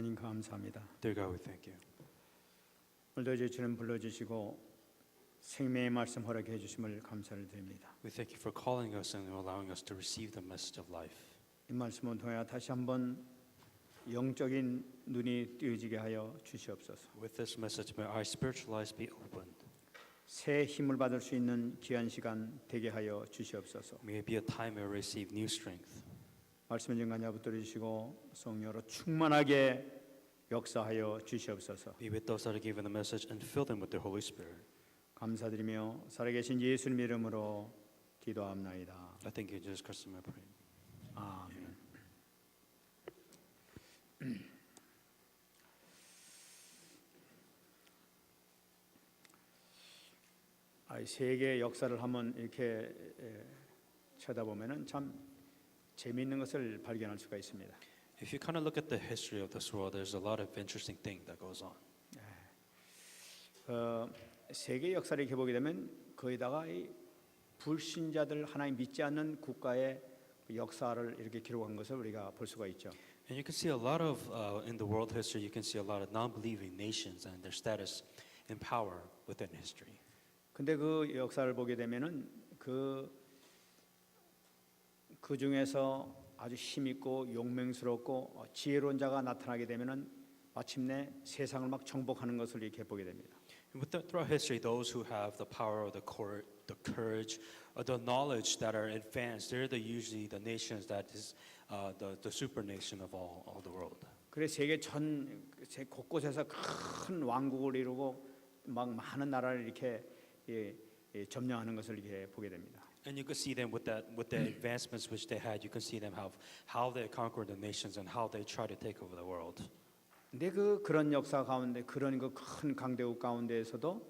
하나님 감사합니다. Dear God, we thank you. 오늘도 저희 주님 불러주시고 생명의 말씀 허락해 주심을 감사를 드립니다. We thank you for calling us and allowing us to receive the message of life. 이 말씀을 통해 다시 한번 영적인 눈이 뜨여지게 하여 주시옵소서. With this message, may our spiritual eyes be opened. 새 힘을 받을 수 있는 귀한 시간 되게 하여 주시옵소서. May it be a time where we receive new strength. 말씀을 증거하여 붙들어 주시고 성령으로 충만하게 역사하여 주시옵소서. Be with those that are given the message and fill them with the Holy Spirit. 감사드리며 살아계신 예수님 이름으로 기도합나이다. I thank you, Jesus Christ, in my prayer. 아멘. 세계 역사를 한번 이렇게 쳐다보면은 참 재미있는 것을 발견할 수가 있습니다. If you kind of look at the history of this world, there's a lot of interesting things that goes on. 세계 역사를 이렇게 보게 되면 거기다가 이 불신자들 하나님 믿지 않는 국가의 역사를 이렇게 기록한 것을 우리가 볼 수가 있죠. And you can see a lot of in the world history. You can see a lot of non-believing nations and their status and power within history. 근데 그 역사를 보게 되면은 그 중에서 아주 힘있고 용맹스럽고 지혜로운 자가 나타나게 되면은 마침내 세상을 막 정복하는 것을 이렇게 보게 됩니다. Throughout history, those who have the power, the courage, the knowledge that are advanced, they're usually the nations that is the super nation of all the world. 그래 세계 곳곳에서 큰 왕국을 이루고 막 많은 나라를 이렇게 점령하는 것을 이렇게 보게 됩니다. And you can see them with the advancements which they had. You can see them how they conquered the nations and how they try to take over the world. 근데 그런 역사 가운데 그런 그 큰 강대국 가운데에서도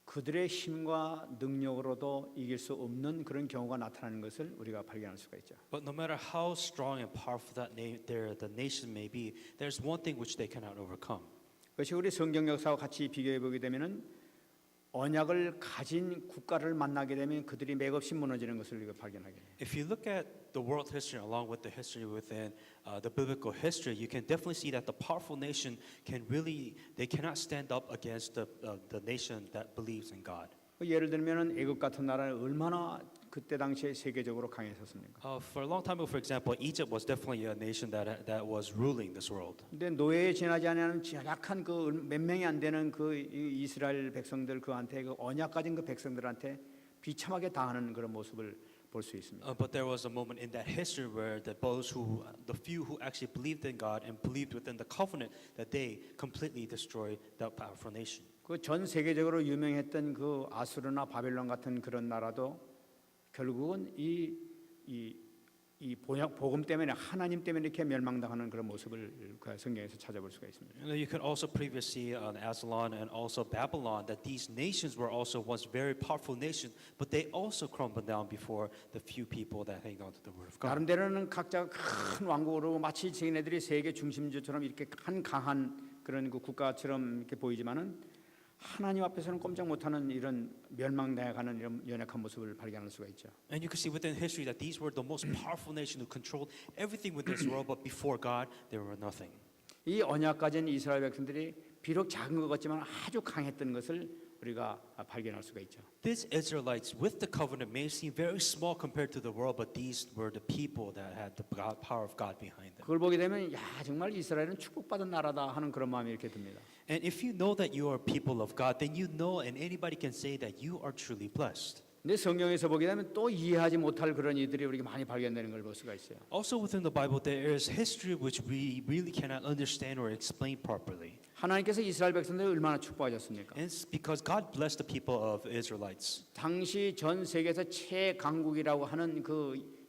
그들의 힘과 능력으로도 이길 수 없는 그런 경우가 나타나는 것을 우리가 발견할 수가 있죠. But no matter how strong and powerful the nation may be, there's one thing which they cannot overcome. 그것이 우리 성경 역사와 같이 비교해 보게 되면은 언약을 가진 국가를 만나게 되면 그들이 맥없이 무너지는 것을 우리가 발견하게 돼요. If you look at the world history along with the history within the biblical history, you can definitely see that the powerful nation they cannot stand up against the nation that believes in God. 예를 들면은 애굽 같은 나라는 얼마나 그때 당시에 세계적으로 강했었습니까? For a long time ago, for example, Egypt was definitely a nation that was ruling this world. 근데 노예에 지나지 않은 약한 그 몇 명이 안 되는 그 이스라엘 백성들 그한테 그 언약 가진 그 백성들한테 비참하게 당하는 그런 모습을 볼 수 있습니다. But there was a moment in that history where the few who actually believed in God and believed within the covenant, that they completely destroyed that powerful nation. 그 전 세계적으로 유명했던 그 아수르나 바벨론 같은 그런 나라도 결국은 이 복음 때문에 하나님 때문에 이렇게 멸망당하는 그런 모습을 그 성경에서 찾아볼 수가 있습니다. You can also previously see on Aslan and also Babylon that these nations were also once very powerful nations, but they also crumbled down before the few people that hang on to the word of God. 나름대로는 각자 큰 왕국으로 마치 자기네들이 세계 중심주처럼 이렇게 강한 그런 그 국가처럼 이렇게 보이지만은 하나님 앞에서는 꼼짝 못하는 이런 멸망당해가는 이런 연약한 모습을 발견할 수가 있죠. And you can see within history that these were the most powerful nation who controlled everything within this world, but before God, they were nothing. 이 언약 가진 이스라엘 백성들이 비록 작은 것 같지만 아주 강했던 것을 우리가 발견할 수가 있죠. These Israelites with the covenant may seem very small compared to the world, but these were the people that had the power of God behind them. 그걸 보게 되면 야 정말 이스라엘은 축복받은 나라다 하는 그런 마음이 이렇게 듭니다. And if you know that you are people of God, then you know and anybody can say that you are truly blessed. 근데 성경에서 보게 되면 또 이해하지 못할 그런 이들이 우리가 많이 발견되는 걸 볼 수가 있어요. Also within the Bible, there is history which we really cannot understand or explain properly. 하나님께서 이스라엘 백성들을 얼마나 축복하셨습니까? And it's because God blessed the people of Israelites. 당시 전 세계에서 최강국이라고 하는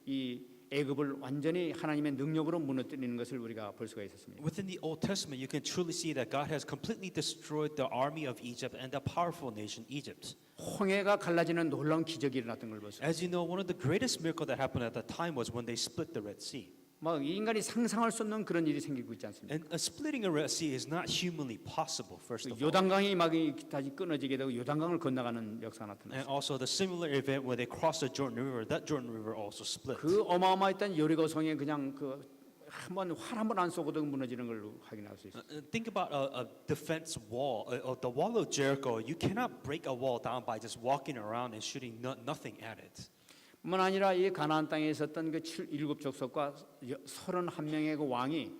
이 애굽을 완전히 하나님의 능력으로 무너뜨리는 것을 우리가 볼 수가 있었습니다. Within the Old Testament, you can truly see that God has completely destroyed the army of Egypt and the powerful nation Egypt. 홍해가 갈라지는 놀라운 기적이 일어났던 걸 볼 수 있어요. As you know, one of the greatest miracles that happened at that time was when they split the Red Sea. 막 인간이 상상할 수 없는 그런 일이 생기고 있지 않습니까? And splitting a Red Sea is not humanly possible, first of all. 요단강이 막 다시 끊어지게 되고 요단강을 건너가는 역사가 나타났어요. And also the similar event where they crossed the Jordan River, that Jordan River also split. 그 어마어마했던 여리고 성에 그냥 그 한번 활 한 번 안 쏘고도 무너지는 걸 확인할 수 있어요. Think about a defense wall, the wall of Jericho. You cannot break a wall down by just walking around and shooting nothing at it. 뿐만 아니라 이 가나안 땅에 있었던 그 일곱 족속과 31명의 그 왕이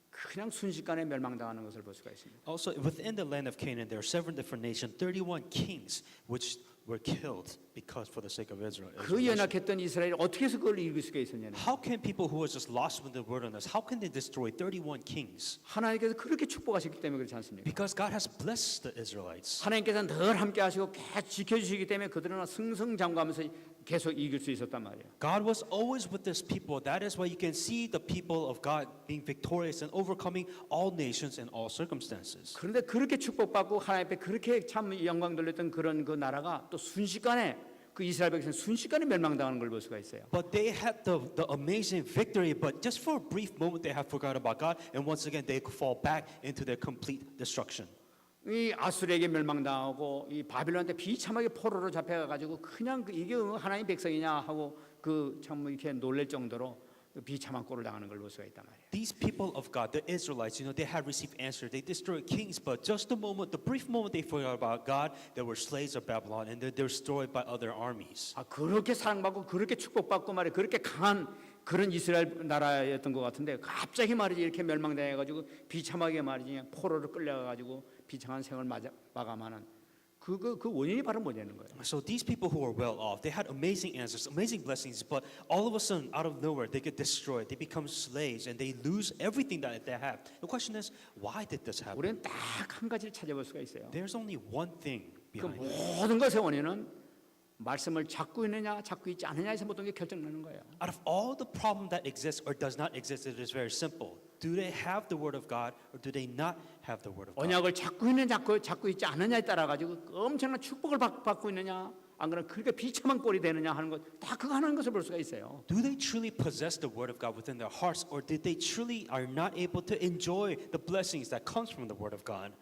그냥 순식간에 멸망당하는 것을 볼 수가 있습니다. Also, within the land of Canaan, there are seven different nations, 31 kings, which were killed because for the sake of Israel. 그 연약했던 이스라엘이 어떻게 해서 그걸 이길 수가 있었냐면 How can people who were just lost in the wilderness, how can they destroy 31 kings? 하나님께서 그렇게 축복하셨기 때문에 그렇지 않습니까? Because God has blessed the Israelites. 하나님께서 늘 함께 하시고 계속 지켜주시기 때문에 그들은 승승장구하면서 계속 이길 수 있었단 말이에요. God was always with His people. That is why you can see the people of God being victorious and overcoming all nations and all circumstances. 그런데 그렇게 축복받고 하나님 앞에 그렇게 참 영광 돌렸던 그런 그 나라가 또 순식간에 그 이스라엘 백성은 순식간에 멸망당하는 걸 볼 수가 있어요. But they had the amazing victory, but just for a brief moment they have forgot about God, and once again they fall back into their complete destruction. 이 아수르에게 멸망당하고 이 바빌론한테 비참하게 포로로 잡혀가지고 그냥 이게 하나님 백성이냐 하고 그 참 이렇게 놀랄 정도로 비참한 꼴을 당하는 걸 볼 수가 있단 말이에요. These people of God, the Israelites, they had received answer. They destroyed kings, but just the moment, the brief moment they forgot about God, they were slaves of Babylon, and they're destroyed by other armies. 아 그렇게 사랑받고 그렇게 축복받고 말이에요. 그렇게 강한 그런 이스라엘 나라였던 것 같은데 갑자기 말이지 이렇게 멸망당해가지고 비참하게 말이지 그냥 포로로 끌려가가지고 비참한 생을 마감하는 그 원인이 바로 뭐냐는 거예요. So these people who were well off, they had amazing answers, amazing blessings, but all of a sudden, out of nowhere, they get destroyed. They become slaves, and they lose everything that they have. The question is, why did this happen? 우리는 딱 한 가지를 찾아볼 수가 있어요. There's only one thing 그 behind it. 모든 것의 원인은 말씀을 잡고 있느냐 잡고 있지 않느냐에서 모든 게 결정나는 거예요. Out of all the problem that exists or does not exist, it is very simple. Do they have the word of God or do they not have the word of God? 언약을 잡고 있느냐 잡고 있지 않느냐에 따라 가지고 엄청난 축복을 받고 있느냐 안 그러면 그렇게 비참한 꼴이 되느냐 하는 것 다 그거 하는 것을 볼 수가 있어요. Do they truly possess the word of God within their hearts or did they truly are not able to enjoy the blessings that comes from the word of God?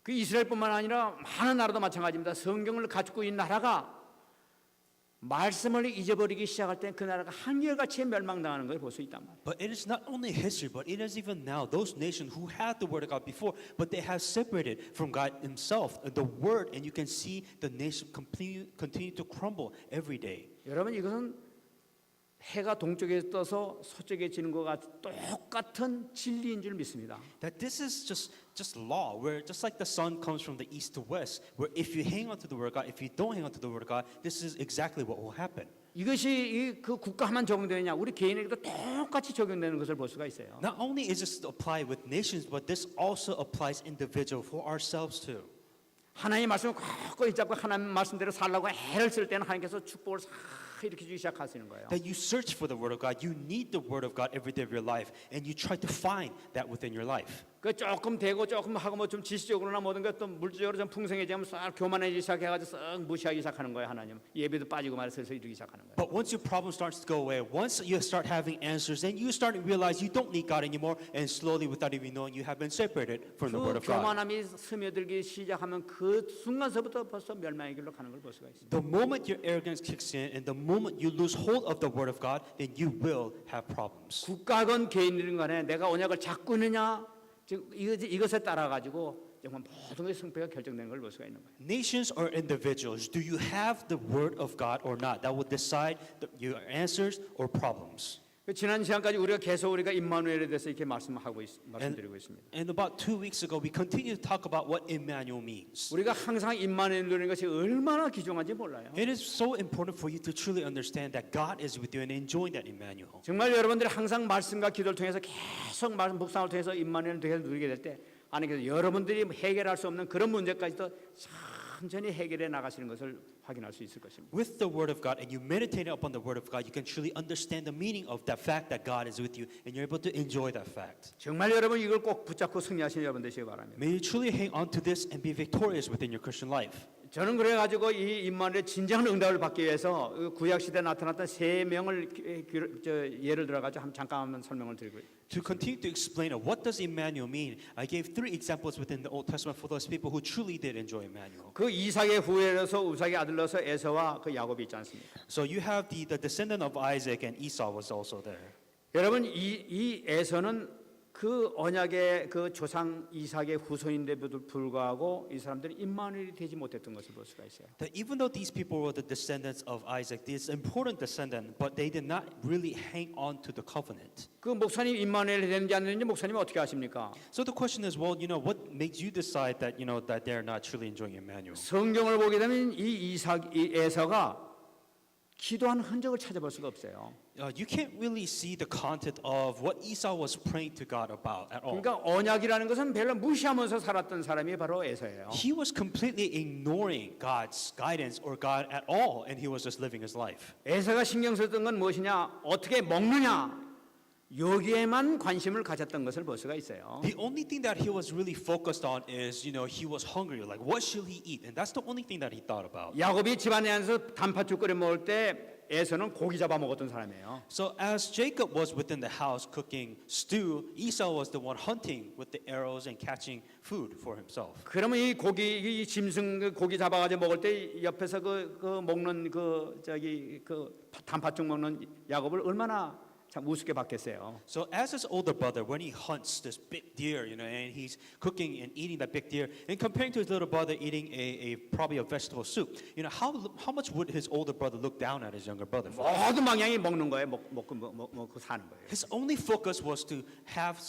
그 이스라엘뿐만 아니라 많은 나라도 마찬가지입니다. 성경을 가지고 있는 나라가 말씀을 잊어버리기 시작할 때 그 나라가 한결같이 멸망당하는 걸 볼 수 있단 말이에요. But it is not only history, but it is even now those nations who had the word of God before, but they have separated from God Himself, the word, and you can see the nation continue to crumble every day. 여러분 이것은 해가 동쪽에 떠서 서쪽에 지는 것과 똑같은 진리인 줄 믿습니다. That this is just law, where just like the sun comes from the east to west, where if you hang on to the word of God, if you don't hang on to the word of God, this is exactly what will happen. 이것이 그 국가만 적용되느냐 우리 개인에게도 똑같이 적용되는 것을 볼 수가 있어요. Not only is this applied with nations, but this also applies individual for ourselves too. 하나님 말씀을 꼭 잡고 하나님 말씀대로 살라고 애를 쓸 때는 하나님께서 축복을 싹 이렇게 주기 시작하시는 거예요. That you search for the word of God, you need the word of God every day of your life, and you try to find that within your life. 그 조금 되고 조금 하고 뭐 좀 지식적으로나 모든 것 또 물질적으로 좀 풍성해지면 싹 교만해지기 시작해가지고 싹 무시하기 시작하는 거예요. 하나님 예배도 빠지고 말해서 슬슬 이러기 시작하는 거예요. But once your problem starts to go away, once you start having answers, then you start to realize you don't need God anymore, and slowly, without even knowing, you have been separated from the word 그 of God. 교만함이 스며들기 시작하면 그 순간서부터 벌써 멸망의 길로 가는 걸 볼 수가 있습니다. The moment your arrogance kicks in, and the moment you lose hold of the word of God, then you will have problems. 국가건 개인이든 간에 내가 언약을 잡고 있느냐 즉 이것에 따라 가지고 정말 모든 것의 승패가 결정되는 걸 볼 수가 있는 거예요. Nations or individuals, do you have the word of God or not? That will decide your answers or problems. 지난 시간까지 우리가 계속 우리가 임마누엘에 대해서 이렇게 말씀드리고 있습니다. And about 2 weeks ago, we continue to talk about what Emmanuel means. 우리가 항상 임마누엘이라는 것이 얼마나 귀중한지 몰라요. It is so important for you to truly understand that God is with you and enjoying that Emmanuel. 정말 여러분들이 항상 말씀과 기도를 통해서 계속 말씀 묵상을 통해서 임마누엘을 통해서 누리게 될 때 하나님께서 여러분들이 해결할 수 없는 그런 문제까지도 천천히 해결해 나가시는 것을 확인할 수 있을 것입니다. With the word of God and you meditate upon the word of God, you can truly understand the meaning of that fact that God is with you and you're able to enjoy that fact. 정말 여러분 이걸 꼭 붙잡고 승리하시는 여러분 되시기 바랍니다. May you truly hang on to this and be victorious within your Christian life. 저는 그래가지고 이 임마누엘의 진정한 응답을 받기 위해서 구약 시대에 나타났던 세 명을 예를 들어가지고 잠깐 한번 설명을 드리고 To continue to explain what does Emmanuel mean, I gave 3 examples within the Old Testament for those people who truly did enjoy Emmanuel. 그 이삭의 후예로서 우삭의 아들로서 에서와 그 야곱이 있지 않습니까? So you have the descendant of Isaac and Esau was also there. 여러분 이 에서는 그 언약의 그 조상 이삭의 후손인데도 불구하고 이 사람들이 임마누엘이 되지 못했던 것을 볼 수가 있어요. That even though these people were the descendants of Isaac, this important descendant, but they did not really hang on to the covenant. 그 목사님 임마누엘이 되는지 안 되는지 목사님이 어떻게 아십니까? So the question is, well, what makes you decide that that they're not truly enjoying Emmanuel? 성경을 보게 되면 이 에서가 기도한 흔적을 찾아볼 수가 없어요. You can't really see the content of what Esau was praying to God about at all. 그러니까 언약이라는 것은 별로 무시하면서 살았던 사람이 바로 에서예요. He was completely ignoring God's guidance or God at all, and he was just living his life. 에서가 신경 썼던 건 무엇이냐? 어떻게 먹느냐? 여기에만 관심을 가졌던 것을 볼 수가 있어요. The only thing that he was really focused on is, he was hungry. Like, what should he eat? And that's the only thing that he thought about. 야곱이 집안에 앉아서 단팥죽 끓여 먹을 때 에서는 고기 잡아 먹었던 사람이에요. So as Jacob was within the house cooking stew, Esau was the one hunting with the arrows and catching food for himself. 그러면 이 짐승 그 고기 잡아가지고 먹을 때 옆에서 그 먹는 그 단팥죽 먹는 야곱을 얼마나 참 우습게 봤겠어요. So as his older brother, when he hunts this big deer, and he's cooking and eating that big deer, and comparing to his little brother eating probably a vegetable soup, how much would his older brother look down at his younger brother for? 모든 방향이 먹는 거예요. 먹고 사는 거예요. His only focus was to have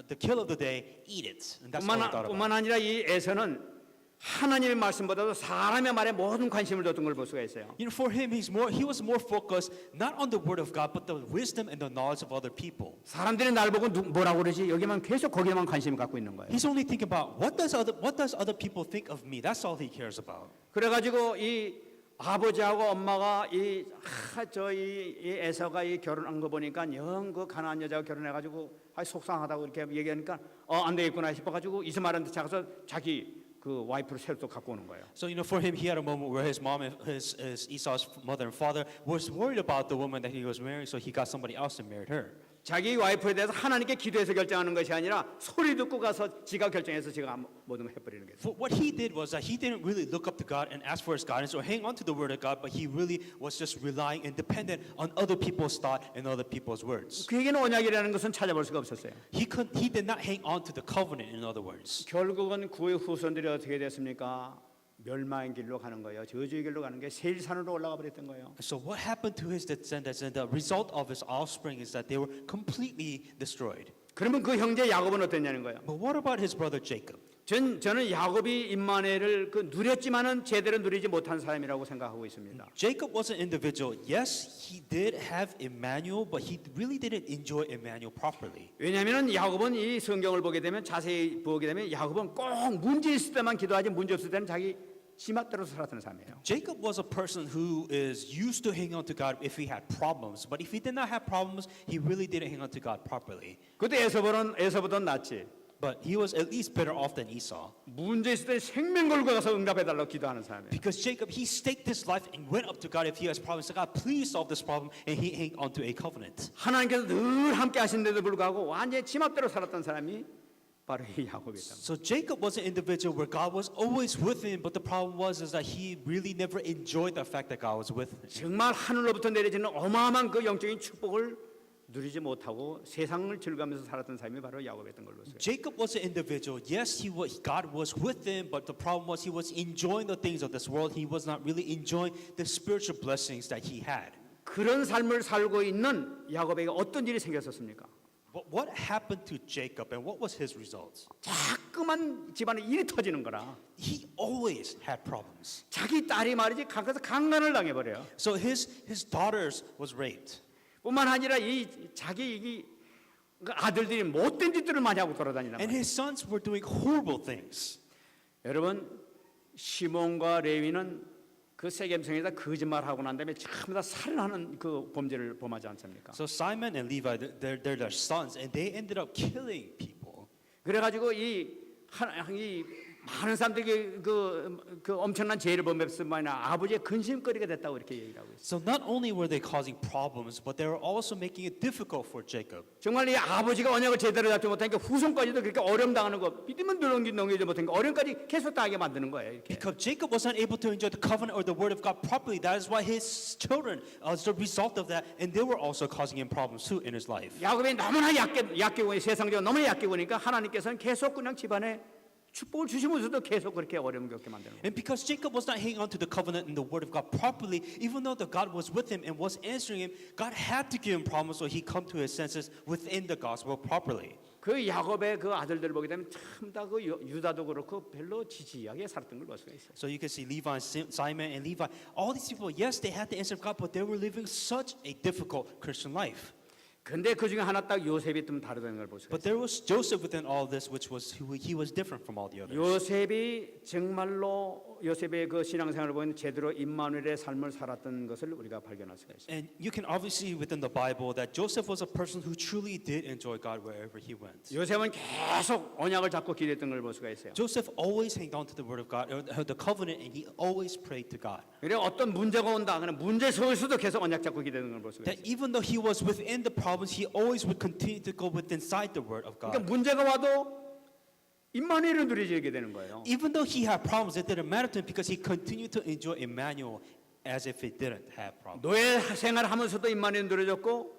the kill of the day, eat it, and that's all he thought about. 뿐만 아니라 이 에서는 하나님의 말씀보다도 사람의 말에 모든 관심을 뒀던 걸 볼 수가 있어요. For him, he was more focused not on the word of God, but the wisdom and the knowledge of other people. 사람들이 날 보고 뭐라고 그러지? 여기만 계속 거기에만 관심을 갖고 있는 거예요. He's only thinking about what does other people think of me. That's all he cares about. 그래가지고 이 아버지하고 엄마가 이 에서가 이 결혼한 거 보니까 영 그 가난한 여자하고 결혼해가지고 속상하다고 이렇게 얘기하니까 안 되겠구나 싶어가지고 이스마엘한테 가서 자기 그 와이프를 새로 또 갖고 오는 거예요. So for him, he had a moment where his mom and his Esau's mother and father was worried about the woman that he was marrying, so he got somebody else and married her. 자기 와이프에 대해서 하나님께 기도해서 결정하는 것이 아니라 소리 듣고 가서 지가 결정해서 지가 모든 걸 해버리는 거예요. What he did was that he didn't really look up to God and ask for his guidance or hang on to the word of God, but he really was just relying and dependent on other people's thought and other people's words. 그에게는 언약이라는 것은 찾아볼 수가 없었어요. He did not hang on to the covenant, in other words. 결국은 그의 후손들이 어떻게 됐습니까? 멸망의 길로 가는 거예요. 저주의 길로 가는 게 세일산으로 올라가 버렸던 거예요. So what happened to his descendants, and the result of his offspring is that they were completely destroyed. 그러면 그 형제 야곱은 어땠냐는 거예요. But what about his brother Jacob? 저는 야곱이 임마누엘을 누렸지만은 제대로 누리지 못한 사람이라고 생각하고 있습니다. Jacob was an individual. Yes, he did have Emmanuel, but he really didn't enjoy Emmanuel properly. 왜냐하면 야곱은 이 성경을 보게 되면 자세히 보게 되면 야곱은 꼭 문제 있을 때만 기도하지 문제 없을 때는 자기 지맛대로 살았던 사람이에요. Jacob was a person who is used to hang on to God if he had problems, but if he did not have problems, he really didn't hang on to God properly. 그때 에서보다 낫지. But he was at least better off than Esau. 문제 있을 때 생명 걸고 가서 응답해달라고 기도하는 사람이에요. Because Jacob, he staked his life and went up to God if he has problems. So God, please solve this problem, and he hung on to a covenant. 하나님께서 늘 함께 하신데도 불구하고 완전히 지맛대로 살았던 사람이 바로 이 야곱이었다. So Jacob was an individual where God was always with him, but the problem was that he really never enjoyed the fact that God was with him. 정말 하늘로부터 내려지는 어마어마한 그 영적인 축복을 누리지 못하고 세상을 즐거우면서 살았던 사람이 바로 야곱이었던 걸로 보여요. Jacob was an individual. Yes, God was with him, but the problem was he was enjoying the things of this world. He was not really enjoying the spiritual blessings that he had. 그런 삶을 살고 있는 야곱에게 어떤 일이 생겼었습니까? But what happened to Jacob and what was his results? 자꾸만 집안에 일이 터지는 거라. He always had problems. 자기 딸이 말이지 가서 강간을 당해버려요. So his daughters was raped. 뿐만 아니라 자기 아들들이 못된 짓들을 많이 하고 돌아다니는 And 거예요. his sons were doing horrible things. 여러분 시몬과 레위는 그 세겜성에다 거짓말하고 난 다음에 전부 다 살인하는 그 범죄를 범하지 않습니까? So Simon and Levi, they're their sons, and they ended up killing people. 그래가지고 이 많은 사람들이 그 엄청난 죄를 범했을 뿐만 아니라 아버지의 근심거리가 됐다고 이렇게 얘기를 하고 있어요. So not only were they causing problems, but they were also making it difficult for Jacob. 정말 이 아버지가 언약을 제대로 잡지 못하니까 후손까지도 그렇게 어려움 당하는 거, 믿으면 넘기지 못하니까 어려움까지 계속 당하게 만드는 거예요. 이렇게. Because Jacob was not able to enjoy the covenant or the word of God properly, that is why his children, as the result of that, and they were also causing him problems too in his life. 야곱이 너무나 약게 보니 세상적으로 너무나 약게 보니까 하나님께서는 계속 그냥 집안에 축복을 주시면서도 계속 그렇게 어려움 겪게 만드는 거예요. And because Jacob was not hanging on to the covenant and the word of God properly, even though the God was with him and was answering him, God had to give him problems so he come to his senses within the gospel properly. 그 야곱의 그 아들들을 보게 되면 참 다 그 유다도 그렇고 별로 지지하게 살았던 걸 볼 수가 있어요. So you can see Levi, Simon, and Levi. All these people, yes, they had the answer of God, but they were living such a difficult Christian life. 근데 그 중에 하나 딱 요셉이 좀 다르다는 걸 볼 수가 But 있어요. there was Joseph within all this, which was he was different from all the others. 요셉이 정말로 요셉의 그 신앙생활을 보면 제대로 임마누엘의 삶을 살았던 것을 우리가 발견할 수가 있어요. And you can obviously see within the Bible that Joseph was a person who truly did enjoy God wherever he went. 요셉은 계속 언약을 잡고 기도했던 걸 볼 수가 있어요. Joseph always hanged on to the word of God, or the covenant, and he always prayed to God. 그리고 어떤 문제가 온다 그러면 문제 속에서도 계속 언약 잡고 기도하는 걸 볼 수가 That 있어요. even though he was within the problems, he always would continue to go within inside the word of 그러니까 God. 문제가 와도 임마누엘을 누리게 되는 거예요. Even though he had problems, it didn't matter to him because he continued to enjoy Emmanuel as if he didn't have problems. 노예 생활하면서도 임마누엘 누려졌고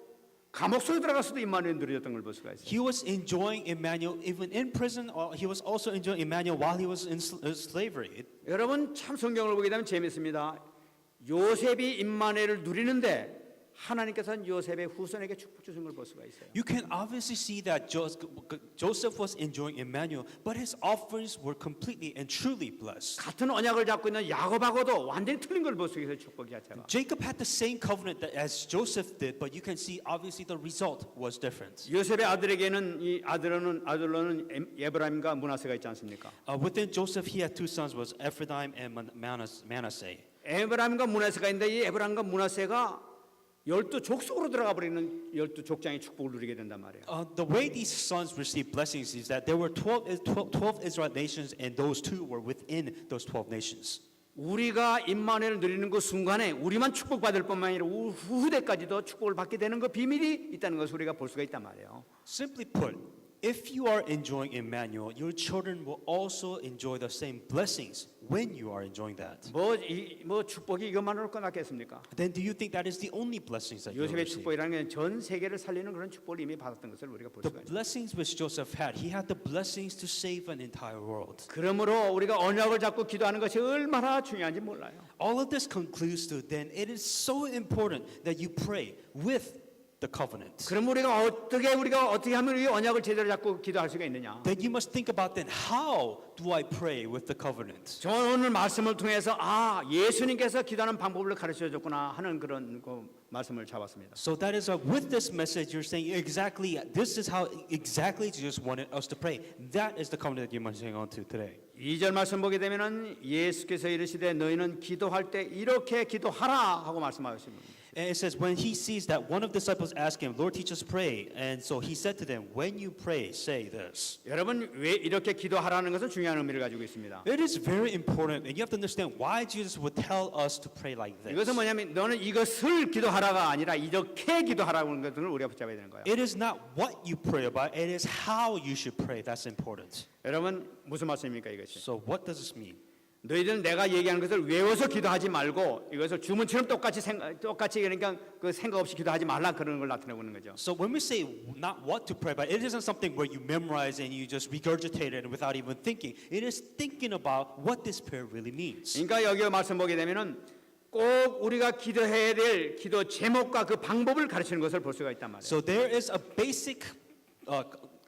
감옥 속에 들어가서도 임마누엘 누려졌던 걸 볼 수가 있어요. He was enjoying Emmanuel even in prison, or he was also enjoying Emmanuel while he was in slavery. 여러분 참 성경을 보게 되면 재밌습니다. 요셉이 임마누엘을 누리는데 하나님께서는 요셉의 후손에게 축복 주신 걸 볼 수가 있어요. You can obviously see that Joseph was enjoying Emmanuel, but his offerings were completely and truly blessed. 같은 언약을 잡고 있는 야곱하고도 완전히 틀린 걸 볼 수 있어요. 축복 자체가. Jacob had the same covenant as Joseph did, but you can see obviously the result was different. 요셉의 아들에게는 이 아들로는 에브라임과 므낫세가 있지 않습니까? Within Joseph, he had two sons, was Ephraim and Manasseh. 에브라임과 므낫세가 있는데 이 에브라임과 므낫세가 12족속으로 들어가 버리는 12족장의 축복을 누리게 된단 말이에요. The way these sons received blessings is that there were 12 Israel nations, and those two were within those 12 nations. 우리가 임마누엘을 누리는 그 순간에 우리만 축복받을 뿐만 아니라 후대까지도 축복을 받게 되는 그 비밀이 있다는 것을 우리가 볼 수가 있단 말이에요. Simply put, if you are enjoying Emmanuel, your children will also enjoy the same blessings when you are enjoying that. 뭐 축복이 이것만으로 끝났겠습니까? Then do you think that is the only blessings that you will 요셉의 receive? 축복이라는 게 전 세계를 살리는 그런 축복을 이미 받았던 것을 우리가 볼 The 수가 있어요. blessings which Joseph had, he had the blessings to save an entire world. 그러므로 우리가 언약을 잡고 기도하는 것이 얼마나 중요한지 몰라요. All of this concludes to then it is so important that you pray with the covenant. 그럼 우리가 어떻게 하면 이 언약을 제대로 잡고 기도할 수가 있느냐? Then you must think about then how do I pray with the covenant? 저는 오늘 말씀을 통해서 예수님께서 기도하는 방법을 가르쳐 줬구나 하는 그런 그 말씀을 잡았습니다. So that is with this message you're saying exactly this is how exactly Jesus wanted us to pray. That is the covenant that you must hang on to today. 2절 말씀 보게 되면은 예수께서 이르시되 너희는 기도할 때 이렇게 기도하라 하고 말씀하십니다. And it says, when he sees that one of the disciples asked him, Lord, teach us to pray. And so he said to them, when you pray, say this. 여러분 왜 이렇게 기도하라는 것은 중요한 의미를 가지고 있습니다. It is very important, and you have to understand why Jesus would tell us to pray like this. 이것은 뭐냐면 너는 이것을 기도하라가 아니라 이렇게 기도하라고 하는 것을 우리가 붙잡아야 되는 거예요. It is not what you pray about, it is how you should pray. That's important. 여러분 무슨 말씀입니까 이것이? So what does this mean? 너희들은 내가 얘기하는 것을 외워서 기도하지 말고 이것을 주문처럼 똑같이 그러니까 그 생각 없이 기도하지 말라 그러는 걸 나타내고 있는 거죠. So when we say not what to pray about, it isn't something where you memorize and you just regurgitate it without even thinking. It is thinking about what this prayer really means. 그러니까 여기 말씀 보게 되면은 꼭 우리가 기도해야 될 기도 제목과 그 방법을 가르치는 것을 볼 수가 있단 말이에요. So there is a basic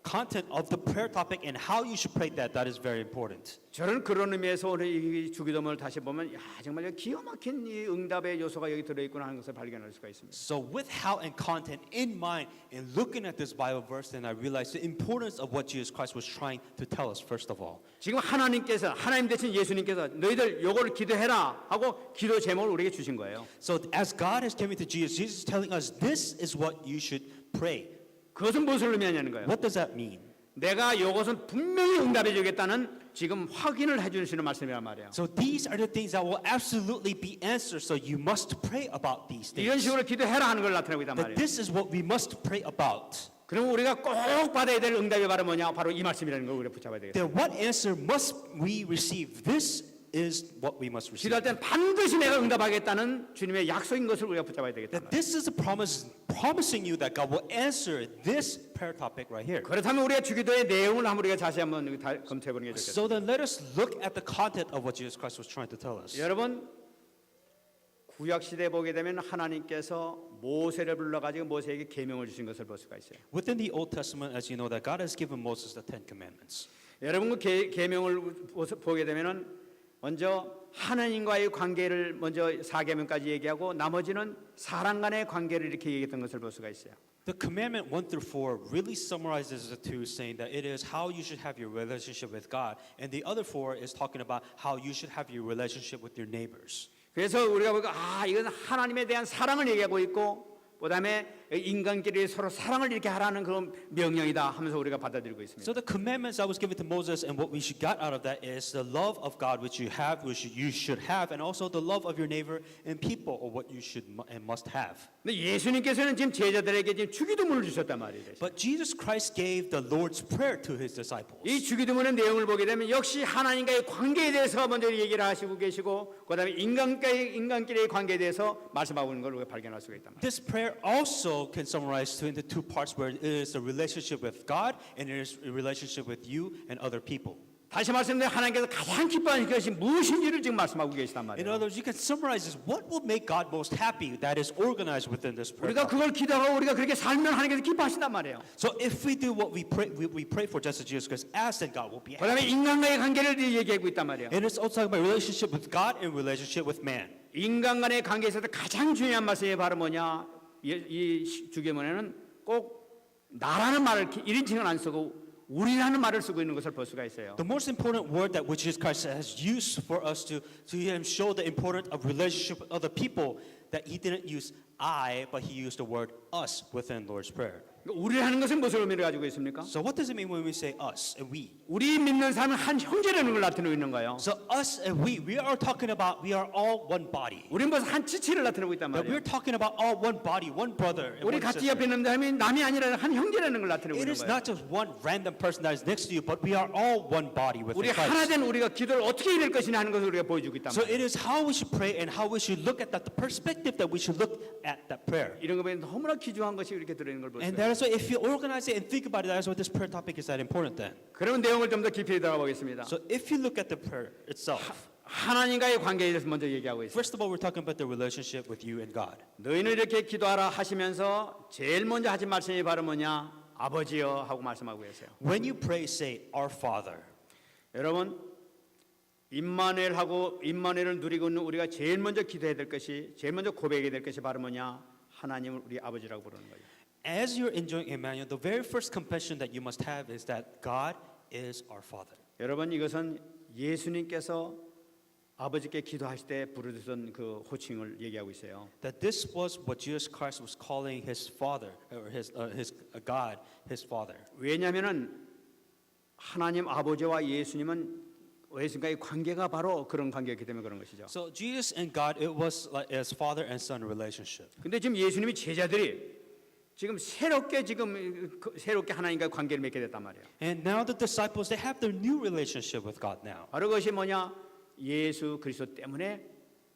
content of the prayer topic and how you should pray that is very important. 저는 그런 의미에서 오늘 이 주기도문을 다시 보면 정말 기가 막힌 이 응답의 요소가 여기 들어있구나 하는 것을 발견할 수가 있습니다. So with how and content in mind and looking at this Bible verse, then I realized the importance of what Jesus Christ was trying to tell us first of all. 지금 하나님 대신 예수님께서 너희들 요거를 기도해라 하고 기도 제목을 우리에게 주신 거예요. So as God has given to Jesus, Jesus is telling us this is what you should pray. 그것은 무엇을 의미하냐는 거예요. What does that mean? 내가 이것은 분명히 응답해 주겠다는 지금 확인을 해 주시는 말씀이란 말이에요. So these are the things that will absolutely be answered. So you must pray about these 이런 things. 식으로 기도해라 하는 걸 나타내고 있단 That 말이에요. this is what we must pray about. 그럼 우리가 꼭 받아야 될 응답이 바로 뭐냐? 바로 이 말씀이라는 걸 우리가 붙잡아야 되겠다. Then what answer must we receive? This is what we must receive. 기도할 때는 반드시 내가 응답하겠다는 주님의 약속인 것을 우리가 붙잡아야 되겠다. That this is a promise promising you that God will answer this prayer topic right here. 그렇다면 우리가 주기도의 내용을 한번 우리가 자세히 한번 검토해 보는 게 좋겠습니다. So then let us look at the content of what Jesus Christ was trying to tell us. 여러분 구약 시대에 보게 되면 하나님께서 모세를 불러 가지고 모세에게 계명을 주신 것을 볼 수가 있어요. Within the Old Testament, as you know, that God has given Moses the Ten Commandments. 여러분 그 계명을 보게 되면은 먼저 하나님과의 관계를 먼저 사계명까지 얘기하고 나머지는 사람 간의 관계를 이렇게 얘기했던 것을 볼 수가 있어요. The commandment 1 through 4 really summarizes the two, saying that it is how you should have your relationship with God, and the other 4 is talking about how you should have your relationship with your neighbors. 그래서 우리가 보니까 이건 하나님에 대한 사랑을 얘기하고 있고 그다음에 인간끼리 서로 사랑을 이렇게 하라는 그런 명령이다 하면서 우리가 받아들이고 있습니다. So the commandments that was given to Moses and what we should get out of that is the love of God which you have, which you should have, and also the love of your neighbor and people, or what you should and must have. 근데 예수님께서는 지금 제자들에게 지금 주기도문을 주셨단 말이에요. But Jesus Christ gave the Lord's Prayer to his disciples. 이 주기도문의 내용을 보게 되면 역시 하나님과의 관계에 대해서 먼저 얘기를 하시고 계시고 그다음에 인간끼리의 관계에 대해서 말씀하고 있는 걸 우리가 발견할 수가 있단 말이에요. This prayer also can summarize into two parts, where it is the relationship with God and it is a relationship with you and other people. 다시 말씀드리면 하나님께서 가장 기뻐하는 것이 무엇인지를 지금 말씀하고 계시단 In 말이에요. other words, you can summarize this. What will make God most happy? That is organized within this prayer. 우리가 그걸 기도하고 우리가 그렇게 살면 하나님께서 기뻐하신단 말이에요. So if we do what we pray for just as Jesus Christ asked, then God will be happy. 그다음에 인간과의 관계를 얘기하고 있단 말이에요. And it's also talking about relationship with God and relationship with man. 인간 간의 관계에 있어서 가장 중요한 말씀이 바로 뭐냐? 이 주기문에는 꼭 나라는 말을 1인칭을 안 쓰고 우리라는 말을 쓰고 있는 것을 볼 수가 있어요. The most important word that which Jesus Christ has used for us to show the importance of relationship with other people, that he didn't use I, but he used the word us within Lord's Prayer. 우리라는 것은 무슨 의미를 가지고 있습니까? So what does it mean when we say us and we? 우리 믿는 사람은 한 형제라는 걸 나타내고 있는 거예요. So us and we are talking about we are all one body. 우리는 벌써 한 지체를 나타내고 있단 That 말이에요. we're talking about all one body, one brother, and 우리 one 같이 sister. 옆에 있는 사람이 남이 아니라 한 형제라는 걸 나타내고 It 있는 is 거예요. not just one random person that is next to you, but we are all one body within 우리 하나 Christ. 된 우리가 기도를 어떻게 해야 될 것이냐 하는 것을 우리가 보여주고 있단 So 말이에요. it is how we should pray and how we should look at that, the perspective that we should look at that prayer. 이런 거 보면 너무나 귀중한 것이 이렇게 들어있는 걸 볼 And 수 that 있어요. is why if you organize it and think about it, that is why this prayer topic is that important then. 그러면 내용을 좀 더 깊이 들어가 보겠습니다. So if you look at the prayer itself, 하나님과의 관계에 대해서 먼저 얘기하고 있어요. first of all, we're talking about the relationship with you and God. 너희는 이렇게 기도하라 하시면서 제일 먼저 하신 말씀이 바로 뭐냐? 아버지여 하고 말씀하고 계세요. When you pray, say, Our Father. 여러분 임마누엘을 누리고 있는 우리가 제일 먼저 기도해야 될 것이 제일 먼저 고백해야 될 것이 바로 뭐냐? 하나님을 우리 아버지라고 부르는 거예요. As you're enjoying Emmanuel, the very first confession that you must have is that God is our Father. 여러분 이것은 예수님께서 아버지께 기도하실 때 부르던 그 호칭을 얘기하고 있어요. That this was what Jesus Christ was calling his Father, or his God, his Father. 왜냐하면은 하나님 아버지와 예수님과의 관계가 바로 그런 관계였기 때문에 그런 것이죠. So Jesus and God, it was like as father and son relationship. 근데 지금 예수님이 제자들이 지금 새롭게 하나님과의 관계를 맺게 됐단 말이에요. And now the disciples, they have their new relationship with God now. 바로 그것이 뭐냐? 예수 그리스도 때문에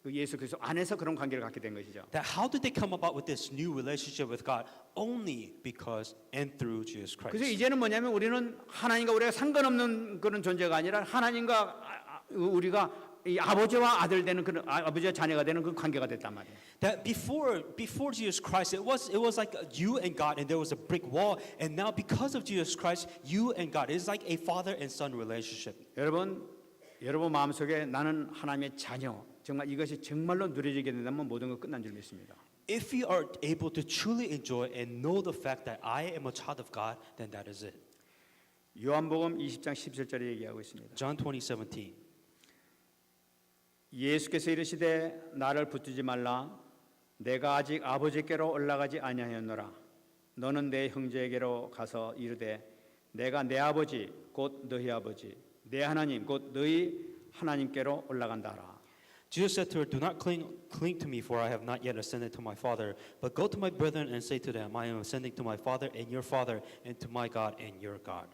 그 예수 그리스도 안에서 그런 관계를 갖게 된 것이죠. That how did they come about with this new relationship with God? Only because and through Jesus 그래서 Christ. 이제는 뭐냐면 우리는 하나님과 우리가 상관없는 그런 존재가 아니라 하나님과 우리가 이 아버지와 아들 되는 그런 아버지와 자녀가 되는 그 관계가 됐단 말이에요. That before Jesus Christ, it was like you and God, and there was a brick wall. And now because of Jesus Christ, you and God, it's like a father and son relationship. 여러분 마음속에 나는 하나님의 자녀 정말 이것이 정말로 누려지게 된다면 모든 것 끝난 줄 믿습니다. If you are able to truly enjoy and know the fact that I am a child of God, then that is it. 요한복음 20장 17절에 얘기하고 있습니다. John 20:17. 예수께서 이르시되 나를 붙들지 말라 내가 아직 아버지께로 올라가지 아니하였노라 너는 내 형제에게로 가서 이르되 내가 내 아버지 곧 너희 아버지 내 하나님 곧 너희 하나님께로 올라간다라. Jesus said to her, "Do not cling to me, for I have not yet ascended to my Father. But go to my brethren and say to them, I am ascending to my Father and your Father, and to my God and your God."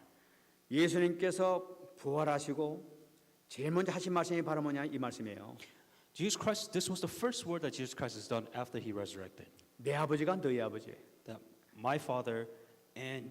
예수님께서 부활하시고 제일 먼저 하신 말씀이 바로 뭐냐 이 말씀이에요. Jesus Christ, this was the first word that Jesus Christ has done after he resurrected. 내 아버지가 너희 아버지, That my Father and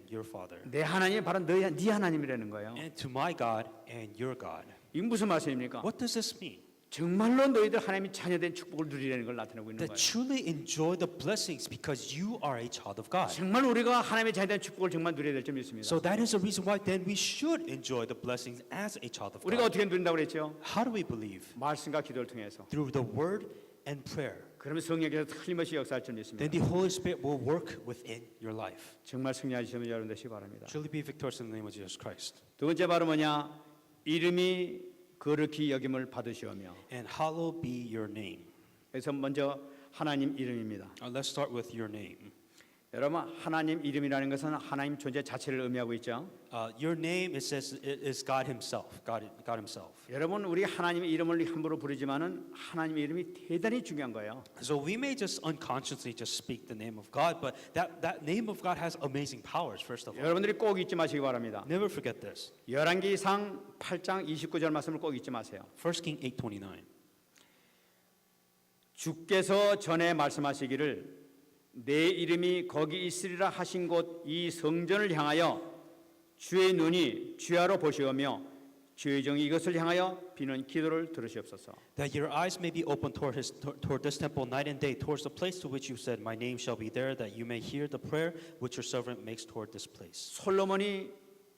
your Father, 내 하나님이 바로 네 하나님이라는 거예요. and to my God and your God. 이게 무슨 말씀입니까? What does this mean? 정말로 너희들 하나님이 자녀된 축복을 누리라는 걸 나타내고 있는 That 거예요. truly enjoy the blessings because you are a child of God. 정말 우리가 하나님의 자녀된 축복을 정말 누려야 될 점이 있습니다. So that is the reason why then we should enjoy the blessings as a child of 우리가 God. 어떻게 누린다고 그랬죠? How do we believe? 말씀과 기도를 통해서. Through the word and prayer. 그러면 성령께서 틀림없이 역사할 점이 있습니다. Then the Holy Spirit will work within your life. 정말 승리하시면 여러분 되시기 바랍니다. Truly be victorious in the name of Jesus Christ. 두 번째 바로 뭐냐? 이름이 거룩히 여김을 받으시오며. And hallowed be your name. 그래서 먼저 하나님 이름입니다. Let's start with your name. 여러분 하나님 이름이라는 것은 하나님 존재 자체를 의미하고 있죠. Your name, it says, it is God Himself. God Himself. 여러분 우리 하나님의 이름을 함부로 부르지만은 하나님의 이름이 대단히 중요한 거예요. So we may just unconsciously just speak the name of God, but that name of God has amazing powers. First of all, 여러분들이 꼭 잊지 마시기 바랍니다. never forget this. 열왕기상 8장 29절 말씀을 꼭 잊지 마세요. 1 King 8:29. 주께서 전에 말씀하시기를 내 이름이 거기 있으리라 하신 곳 이 성전을 향하여 주의 눈이 주야로 보시오며 주의 종이 이것을 향하여 비는 기도를 들으시옵소서. That your eyes may be open toward this temple night and day, towards the place to which you said, My name shall be there, that you may hear the prayer which your servant makes toward this place. 솔로몬이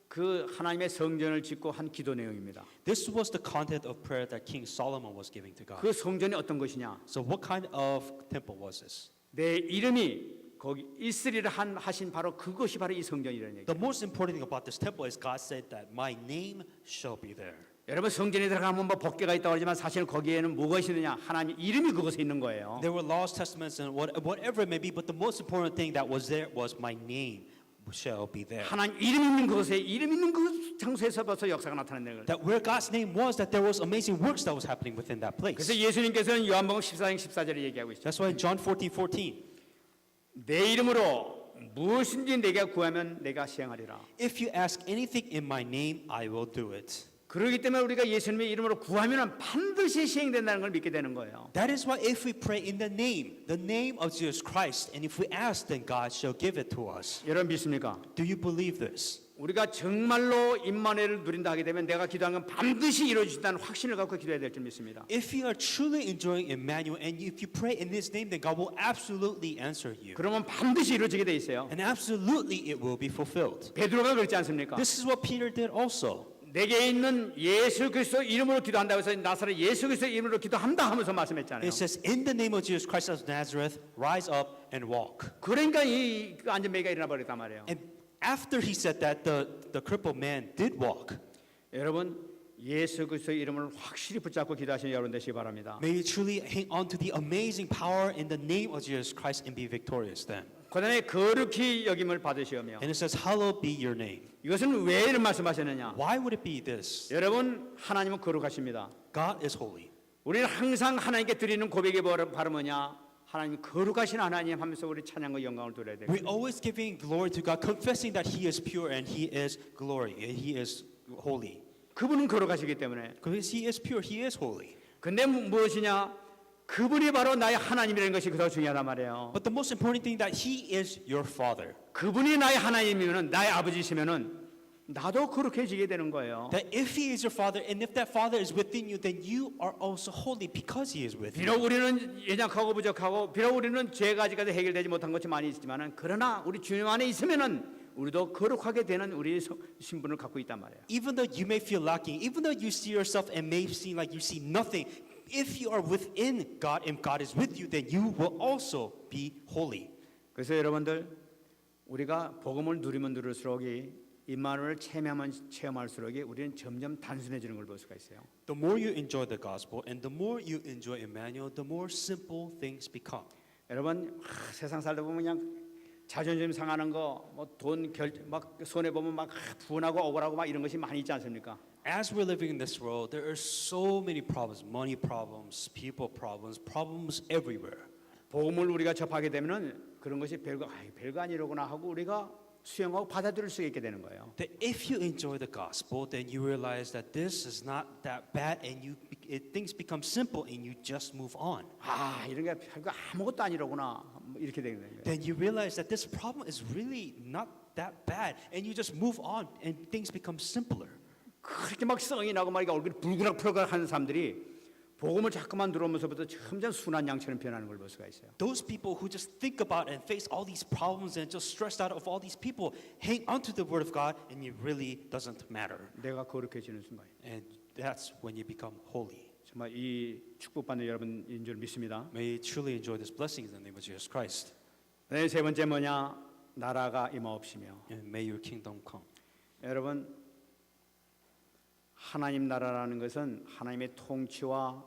그 하나님의 성전을 짓고 한 기도 내용입니다. This was the content of prayer that King Solomon was giving to God. 그 성전이 어떤 것이냐? So what kind of temple was this? 내 이름이 거기 있으리라 하신 바로 그것이 바로 이 성전이라는 얘기. The most important thing about this temple is God said that my name shall be there. 여러분 성전에 들어가면 뭐 법궤가 있다고 하지만 사실 거기에는 무엇이 있느냐? 하나님 이름이 그곳에 있는 거예요. There were laws, testaments, and whatever it may be, but the most important thing that was there was my name shall be there. 하나님 이름 있는 그곳에 이름 있는 그 장소에서 벌써 역사가 나타난다는 거예요. That where God's name was, that there was amazing works that was happening within that place. 그래서 예수님께서는 요한복음 14장 14절에 얘기하고 있어요. That's why in John 14:14, 내 이름으로 무엇인지 내가 구하면 내가 시행하리라. if you ask anything in my name, I will do it. 그렇기 때문에 우리가 예수님의 이름으로 구하면 반드시 시행된다는 걸 믿게 되는 거예요. That is why if we pray in the name of Jesus Christ, and if we ask, then God shall give it to us. 여러분 믿습니까? Do you believe this? 우리가 정말로 임마누엘을 누린다 하게 되면 내가 기도한 건 반드시 이루어진다는 확신을 갖고 기도해야 될 줄 믿습니다. If you are truly enjoying Emmanuel, and if you pray in His name, then God will absolutely answer you. 그러면 반드시 이루어지게 돼 있어요. And absolutely it will be fulfilled. 베드로가 그렇지 않습니까? This is what Peter did also. 내게 있는 예수 그리스도 이름으로 기도한다고 해서 나사렛 예수 그리스도 이름으로 기도한다 하면서 말씀했잖아요. It says, in the name of Jesus Christ of Nazareth, rise up and walk. 그러니까 이 안전뱅이가 일어나 버렸단 말이에요. And after he said that, the crippled man did walk. 여러분 예수 그리스도의 이름을 확실히 붙잡고 기도하시는 여러분 되시기 바랍니다. May you truly hang on to the amazing power in the name of Jesus Christ and be victorious then. 그다음에 거룩히 여김을 받으시오며 And it says, hallowed be your name. 이것은 왜 이런 말씀하셨느냐? Why would it be this? 여러분 하나님은 거룩하십니다. God is holy. 우리는 항상 하나님께 드리는 고백의 바로 뭐냐? 하나님 거룩하신 하나님 하면서 우리 찬양과 영광을 드려야 돼요. We're always giving glory to God, confessing that He is pure and He is glory, and He is holy. 그분은 거룩하시기 때문에. Because He is pure, He is holy. 근데 무엇이냐? 그분이 바로 나의 하나님이라는 것이 더 중요하단 말이에요. But the most important thing that He is your Father. 그분이 나의 하나님이면은 나의 아버지시면은 나도 거룩해지게 되는 거예요. That if He is your Father, and if that Father is within you, then you are also holy because He is with you. 비록 우리는 연약하고 부족하고 비록 우리는 죄가 아직까지 해결되지 못한 것이 많이 있지만은 그러나 우리 주님 안에 있으면은 우리도 거룩하게 되는 우리의 신분을 갖고 있단 말이에요. Even though you may feel lacking, even though you see yourself and may seem like you see nothing, if you are within God and God is with you, then you will also be holy. 그래서 여러분들 우리가 복음을 누리면 누릴수록 임마누엘을 체험할수록 우리는 점점 단순해지는 걸 볼 수가 있어요. The more you enjoy the gospel and the more you enjoy Emmanuel, the more simple things become. 여러분 세상 살다 보면 그냥 자존심 상하는 거, 뭐 막 손해 보면 막 분하고 억울하고 막 이런 것이 많이 있지 않습니까? As we're living in this world, there are so many problems, money problems, people problems, problems everywhere. 복음을 우리가 접하게 되면은 그런 것이 별거 아니로구나 하고 우리가 수용하고 받아들일 수 있게 되는 거예요. That if you enjoy the gospel, then you realize that this is not that bad, and things become simple, and you just move on. 아, 이런 게 별거 아무것도 아니로구나 이렇게 되는 거예요. Then you realize that this problem is really not that bad, and you just move on, and things become simpler. 그렇게 막 성이 나고 막 얼굴이 불그락불그락 하는 사람들이 복음을 자꾸만 들어오면서부터 점점 순한 양처럼 변하는 걸 볼 수가 있어요. Those people who just think about and face all these problems and just stressed out of all these people hang onto the word of God, and it really doesn't matter. 내가 거룩해지는 순간 And that's when you become holy. 정말 이 축복받는 여러분인 줄 믿습니다. May you truly enjoy this blessing in the name of Jesus Christ. 네, 세 번째 뭐냐? 나라가 임하옵시며. And may your kingdom come. 여러분, 하나님 나라라는 것은 하나님의 통치와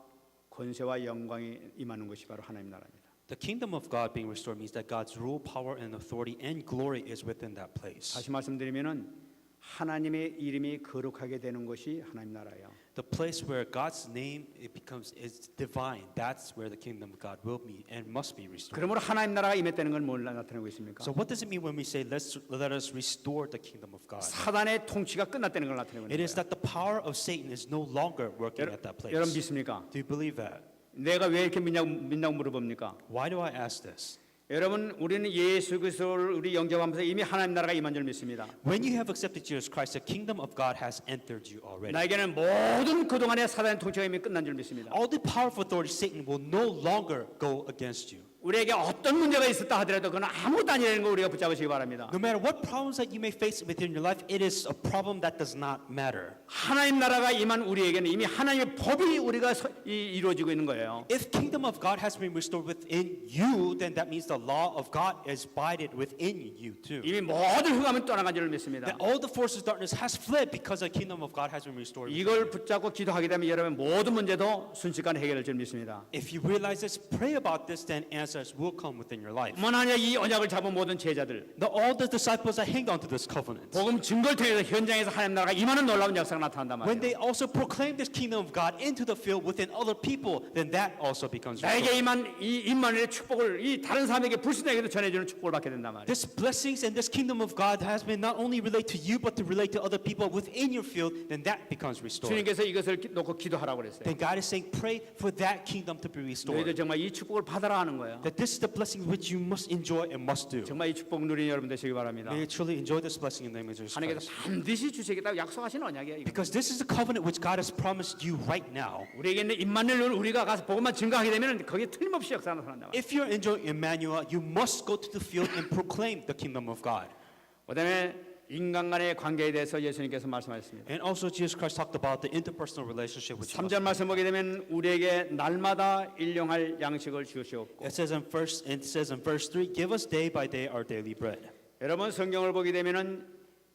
권세와 영광이 임하는 것이 바로 하나님 나라입니다. The kingdom of God being restored means that God's rule, power, and authority and glory is within that place. 다시 말씀드리면은 하나님의 이름이 거룩하게 되는 것이 하나님 나라예요. The place where God's name is divine. That's where the kingdom of God will be and must be restored. 그러므로 하나님 나라가 임했다는 건 뭘 나타내고 있습니까? So what does it mean when we say let us restore the kingdom of God? 사단의 통치가 끝났다는 걸 나타내고 있는 It is 거예요. that the power of Satan is no longer working at that place. 여러분 믿습니까? Do you believe that? 내가 왜 이렇게 믿냐고 물어봅니까? Why do I ask this? 여러분, 우리는 예수 그리스도를 우리 영접하면서 이미 하나님 나라가 임한 줄 믿습니다. When you have accepted Jesus Christ, the kingdom of God has entered you already. 나에게는 모든 그동안의 사단의 통치가 이미 끝난 줄 믿습니다. All the powerful authority Satan will no longer go against you. 우리에게 어떤 문제가 있었다 하더라도 그건 아무것도 아니라는 거 우리가 붙잡으시기 바랍니다. No matter what problems that you may face within your life, it is a problem that does not matter. 하나님 나라가 임한 우리에게는 이미 하나님의 법이 우리가 이루어지고 있는 거예요. If kingdom of God has been restored within you, then that means the law of God is abided within you too. 이미 모든 흑암은 떠나간 줄 믿습니다. That all the forces of darkness has fled because the kingdom of God has been restored. 이걸 붙잡고 기도하게 되면 여러분 모든 문제도 순식간에 해결될 줄 믿습니다. If you realize this, pray about this, then answers will come within your life. 만약에 이 언약을 잡은 모든 제자들 All the disciples that hanged on to this covenant, 복음 증거를 통해서 현장에서 하나님 나라가 임하는 놀라운 역사가 나타난단 when 말이에요. they also proclaim this kingdom of God into the field within other people, then that also becomes 나에게 restored. 임한 이 임마누엘의 축복을 이 다른 사람에게 불신자에게도 전해주는 축복을 받게 된단 말이에요. This blessings and this kingdom of God has been not only relate to you, but to relate to other people within your field, then that becomes restored. 주님께서 이것을 놓고 기도하라고 그랬어요. Then God is saying, pray for that kingdom to be 너희들 restored. 정말 이 축복을 받아라 하는 거예요. That this is the blessing which you must enjoy and must do. 정말 이 축복 누리는 여러분 되시기 바랍니다. May you truly enjoy this blessing in the name of Jesus 하나님께서 Christ. 반드시 주시겠다고 약속하신 언약이에요. 이거. Because this is the covenant which God has promised you right now. 우리에게 있는 임마누엘 우리가 가서 복음만 증거하게 되면 거기에 틀림없이 역사가 나타난다. If you're enjoying Emmanuel, you must go to the field and proclaim the kingdom of God. 그다음에 인간 간의 관계에 대해서 예수님께서 말씀하셨습니다. And also Jesus Christ talked about the interpersonal relationship which you 3절 말씀 보게 되면 우리에게 날마다 일용할 양식을 주시옵고. It says in verse 3, give us day by day our daily bread. 여러분 성경을 보게 되면은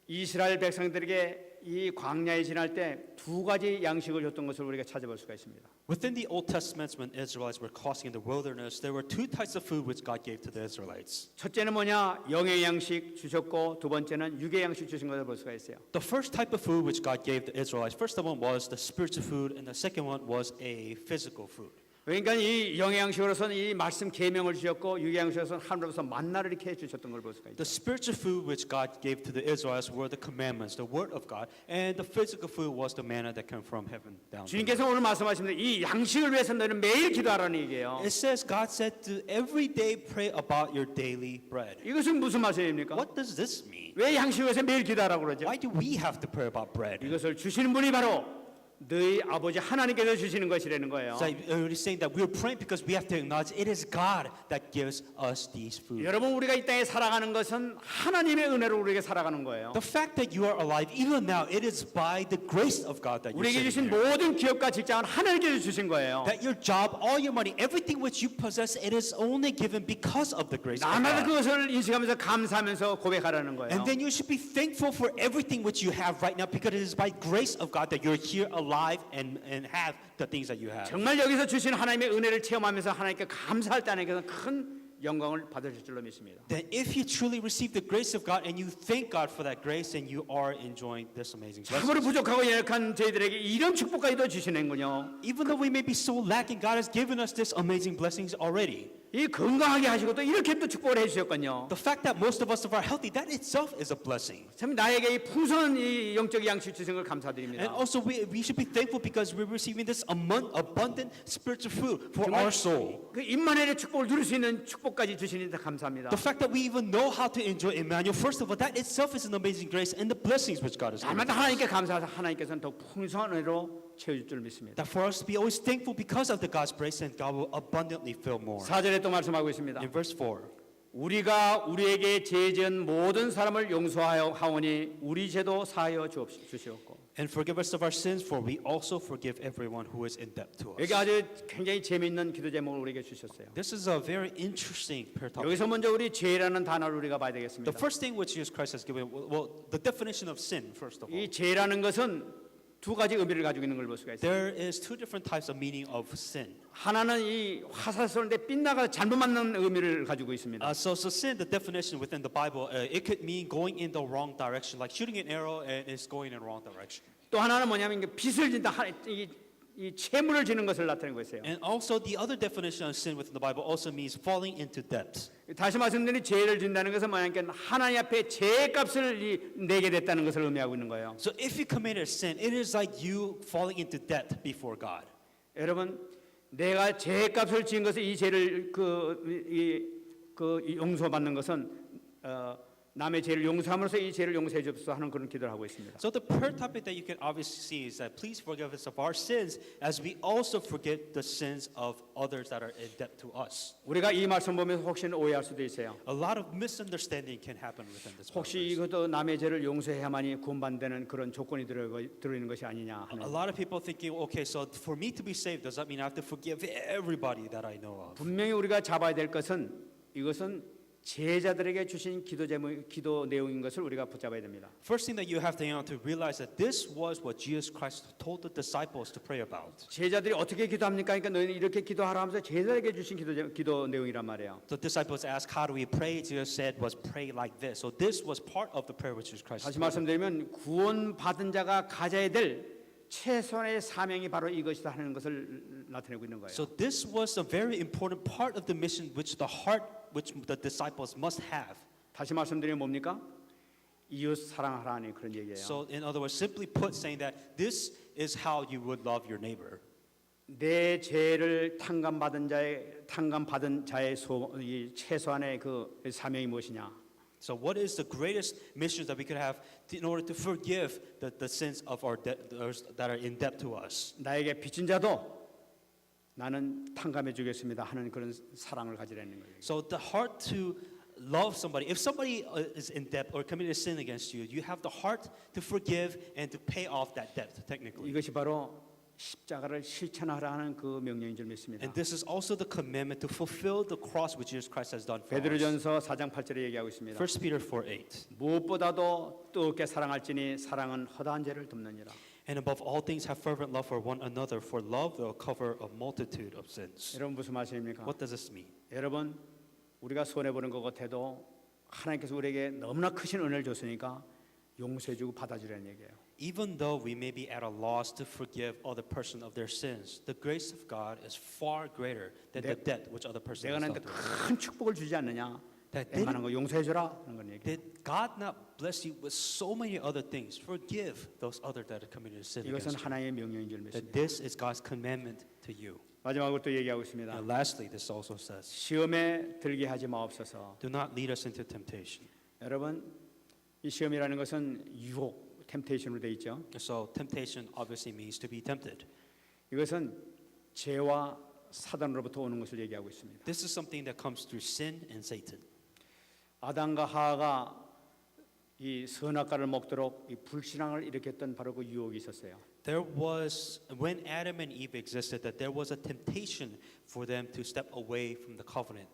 이스라엘 백성들에게 이 광야에 지날 때 두 가지 양식을 줬던 것을 우리가 찾아볼 수가 있습니다. Within the Old Testament, when Israelites were crossing in the wilderness, there were two types of food which God gave to the Israelites. 첫째는 뭐냐? 영의 양식 주셨고 두 번째는 육의 양식 주신 것을 볼 수가 있어요. The first type of food which God gave the Israelites, first one was the spiritual food, and the second one was a physical food. 그러니까 이 영의 양식으로서는 이 말씀 계명을 주셨고 육의 양식으로서는 하늘로부터 만나를 이렇게 해 주셨던 걸 볼 수가 있어요. The spiritual food which God gave to the Israelites were the commandments, the word of God, and the physical food was the manna that came from heaven down. 주님께서 오늘 말씀하십니다. 이 양식을 위해서 너희는 매일 기도하라는 얘기예요. It says God said to every day pray about your daily bread. 이것은 무슨 말씀입니까? What does this mean? 왜 양식을 위해서 매일 기도하라고 그러죠? Why do we have to pray about bread? 이것을 주시는 분이 바로 너희 아버지 하나님께서 주시는 것이라는 거예요. So it is saying that we're praying because we have to acknowledge it is God that gives us these food. 여러분 우리가 이 땅에 살아가는 것은 하나님의 은혜로 우리에게 살아가는 거예요. The fact that you are alive even now, it is by the grace of God that you're 우리에게 주신 sitting here. 모든 기업과 직장은 하나님께서 주신 거예요. That your job, all your money, everything which you possess, it is only given because of the grace of 날마다 God. 그것을 인식하면서 감사하면서 고백하라는 거예요. And then you should be thankful for everything which you have right now because it is by grace of God that you're here alive and have the things that you have. 정말 여기서 주신 하나님의 은혜를 체험하면서 하나님께 감사할 때 하나님께서 큰 영광을 받으실 줄로 믿습니다. then if you truly receive the grace of God and you thank God for that grace, then you are enjoying this amazing 참으로 blessing. 부족하고 연약한 저희들에게 이런 축복까지도 주시는군요. Even though we may be so lacking, God has given us this amazing blessings already. 이 건강하게 하시고 또 이렇게 또 축복을 해주셨군요. The fact that most of us are healthy, that itself is a blessing. 참 나에게 이 풍성한 이 영적 양식 주신 걸 And 감사드립니다. also we should be thankful because we're receiving this abundant spiritual food for 정말 our soul. 그 임마누엘의 축복을 누릴 수 있는 축복까지 주시니 다 감사합니다. The fact that we even know how to enjoy Emmanuel, first of all, that itself is an amazing grace and the blessings which God has given. 날마다 하나님께 감사해서 하나님께서는 더 풍성한 은혜로 채워줄 줄 믿습니다. That for us to be always thankful because of the God's grace, and God will abundantly fill more. 4절에 또 말씀하고 있습니다. In verse 4, 우리가 우리에게 죄 지은 모든 사람을 용서하여 하오니 우리 죄도 사하여 주시옵고. and forgive us of our sins, for we also forgive everyone who is in debt to 여기 us. 아주 굉장히 재미있는 기도 제목을 우리에게 주셨어요. This is a very interesting prayer topic. 여기서 먼저 우리 죄라는 단어를 우리가 봐야 The 되겠습니다. first thing which Jesus Christ has given, well, the definition of sin, first of all. 이 죄라는 것은 두 가지 의미를 가지고 있는 걸 볼 수가 있어요. There is two different types of meaning of sin. 하나는 이 화살 쏘는데 빗나가 잘못 맞는 의미를 가지고 있습니다. So sin, the definition within the Bible, it could mean going in the wrong direction, like shooting an arrow and it's going in the wrong direction. 또 하나는 뭐냐면 이게 빚을 진다, 이 채무를 지는 것을 나타내고 있어요. And also the other definition of sin within the Bible also means falling into debt. 다시 말씀드린 죄를 진다는 것은 뭐냐면 하나님 앞에 죄값을 내게 됐다는 것을 의미하고 있는 거예요. So if you committed sin, it is like you falling into debt before God. 여러분, 내가 죄값을 지은 것을 이 죄를 용서받는 것은 남의 죄를 용서함으로써 이 죄를 용서해 주옵소서 하는 그런 기도를 하고 있습니다. So the prayer topic that you can obviously see is that please forgive us of our sins as we also forgive the sins of others that are in debt to us. 우리가 이 말씀 보면서 혹시는 오해할 수도 있어요. A lot of misunderstanding can happen within this 혹시 verse. 이것도 남의 죄를 용서해야만이 구원받는 그런 조건이 들어있는 것이 아니냐 A 하는. lot of people thinking, okay, so for me to be saved, does that mean I have to forgive everybody that I know of? 분명히 우리가 잡아야 될 것은 이것은 제자들에게 주신 기도 내용인 것을 우리가 붙잡아야 됩니다. First thing that you have to realize that this was what Jesus Christ told the disciples to pray about. 제자들이 어떻게 기도합니까? 그러니까 너희는 이렇게 기도하라 하면서 제자들에게 주신 기도 내용이란 말이에요. The disciples asked, how do we pray? Jesus said, was pray like this. So this was part of the prayer which Jesus Christ 다시 taught. 말씀드리면 구원받은 자가 가져야 될 최선의 사명이 바로 이것이다 하는 것을 나타내고 있는 거예요. So this was a very important part of the mission which the disciples must have. 다시 말씀드리면 뭡니까? 이웃 사랑하라는 그런 얘기예요. So in other words, simply put, saying that this is how you would love your neighbor. 내 죄를 탕감받은 자의 이 최소한의 그 사명이 무엇이냐? So what is the greatest mission that we could have in order to forgive the sins of our that are in debt to us? 나에게 빚진 자도 나는 탕감해 주겠습니다 하는 그런 사랑을 가지라는 거예요. So the heart to love somebody. If somebody is in debt or committed a sin against you, you have the heart to forgive and to pay off that debt technically. 이것이 바로 십자가를 실천하라는 그 명령인 줄 믿습니다. And this is also the commandment to fulfill the cross which Jesus Christ has done for us. 베드로전서 4장 8절에 얘기하고 있습니다. 1 Peter 4:8. 무엇보다도 뜨겁게 사랑할지니 사랑은 허다한 죄를 덮느니라. And above all things have fervent love for one another, for love will cover a multitude of sins. 여러분 무슨 말씀입니까? What does this mean? 여러분 우리가 손해 보는 것 같아도 하나님께서 우리에게 너무나 크신 은혜를 줬으니까 용서해주고 받아주라는 얘기예요. Even though we may be at a loss to forgive other person of their sins, the grace of God is far greater than the debt which other person 내가 has 너한테 done to us. 큰 축복을 주지 않느냐? That 웬만한 거 용서해주라 하는 건 얘기. Did God not bless you with so many other things? Forgive those other that have committed sin 이것은 against you. 하나님의 명령인 줄 That 믿습니다. this is God's commandment to you. 마지막으로 또 얘기하고 있습니다. And lastly, this also says, 시험에 들게 하지 마옵소서. do not lead us into temptation. 여러분 이 시험이라는 것은 유혹, 템테이션으로 돼 있죠. So temptation obviously means to be tempted. 이것은 죄와 사단으로부터 오는 것을 얘기하고 있습니다. This is something that comes through sin and Satan. 아담과 하와가 이 선악과를 먹도록 이 불신앙을 일으켰던 바로 그 유혹이 있었어요. There was, when Adam and Eve existed, that there was a temptation for them to step away from the covenant.